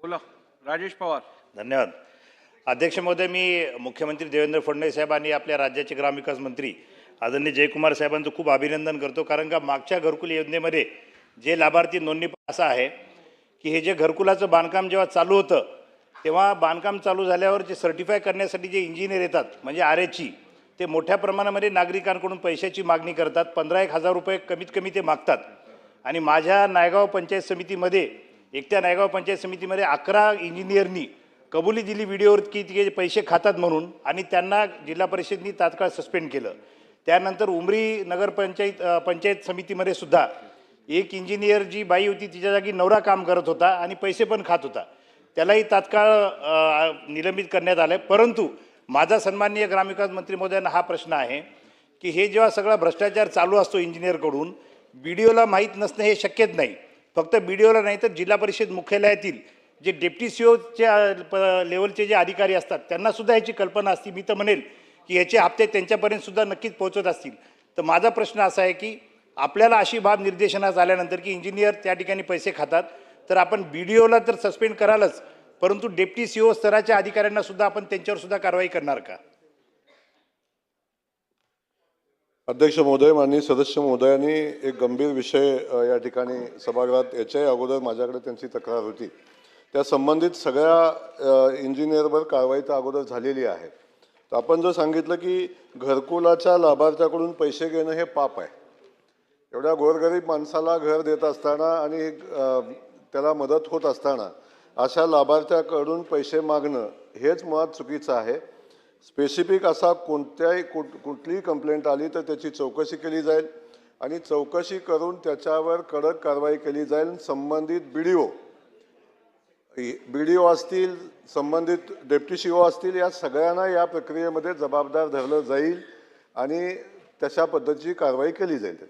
बोला राजेश पवार. धन्यवाद. अध्यक्ष महोदय, मी मुख्यमंत्री देवेंद्र फडणवीस साहेब आणि आपल्या राज्याचे ग्रामविकास मंत्री आदरणीय जयकुमार साहेबांचं खूप अभिनंदन करतो. कारण का मागच्या घरकुल योजनेमध्ये जे लाभार्थी नोंदणी असा आहे की हे जे घरकुलाचं बांधकाम जेव्हा चालू होतं तेव्हा बांधकाम चालू झाल्यावर जे सर्टिफाय करण्यासाठी जे इंजिनियर येतात म्हणजे आरएची, ते मोठ्या प्रमाणामध्ये नागरिकांकडून पैशाची मागणी करतात. 15,000 रुपये कमीत कमी ते मागतात. आणि माझ्या नायगाव पंचायत समितीमध्ये एकट्या नायगाव पंचायत समितीमध्ये 11 इंजिनियरनी कबुली दिली व्हिडिओवर की ते पैसे खातात म्हणून, आणि त्यांना जिल्हा परिषदेनी तात्काळ सस्पेंड केलं. त्यानंतर उमरी पंचायत समितीमध्ये सुद्धा एक इंजिनियर जी बाई होती तिच्या जागी नवरा काम करत होता आणि पैसे पण खात होता, त्यालाही तात्काळ निलंबित करण्यात आलं. परंतु माझा सन्माननीय ग्रामविकास मंत्री महोदयांना हा प्रश्न आहे की हे जेव्हा सगळा भ्रष्टाचार चालू असतो इंजिनियरकडून, बीडीओला माहीत नसणं हे शक्यच नाही. फक्त बीडीओला नाही तर जिल्हा परिषद मुख्यालयातील जे डेप्टी सीओच्या लेवलचे जे अधिकारी असतात त्यांनासुद्धा ह्याची कल्पना असते. मी तर म्हणेल की ह्याचे हप्ते त्यांच्यापर्यंतसुद्धा नक्कीच पोहोचत असतील. तर माझा प्रश्न असा आहे की आपल्याला अशी बाब निर्देशनास आल्यानंतर की इंजिनियर त्या ठिकाणी पैसे खातात तर आपण बीडीओला तर सस्पेंड करालच, परंतु डेप्टी सीओ स्तराच्या अधिकाऱ्यांना सुद्धा आपण त्यांच्यावर सुद्धा कारवाई करणार का? अध्यक्ष महोदय, माननीय सदस्य महोदयांनी एक गंभीर विषय या ठिकाणी सभागृहात याच्याही अगोदर माझ्याकडे त्यांची तक्रार होती. त्या संबंधित सगळ्या इंजिनियरवर कारवाई तर अगोदर झालेली आहे. तर आपण जर सांगितलं की घरकुलाच्या लाभार्थ्याकडून पैसे घेणं हे पाप आहे, एवढ्या गोरगरीब माणसाला घर देत असताना आणि त्याला मदत होत असताना अशा लाभार्थ्याकडून पैसे मागणं हेच मुळात चुकीचं आहे. स्पेसिफिक असा कुठलीही कंप्लेंट आली तर त्याची चौकशी केली जाईल आणि चौकशी करून त्याच्यावर कडक कारवाई केली जाईल. संबंधित बीडीओ असतील, संबंधित डेप्टी सीओ असतील, या सगळ्यांना या प्रक्रियेमध्ये जबाबदार धरलं जाईल आणि तशा पद्धतीची कारवाई केली जाईल.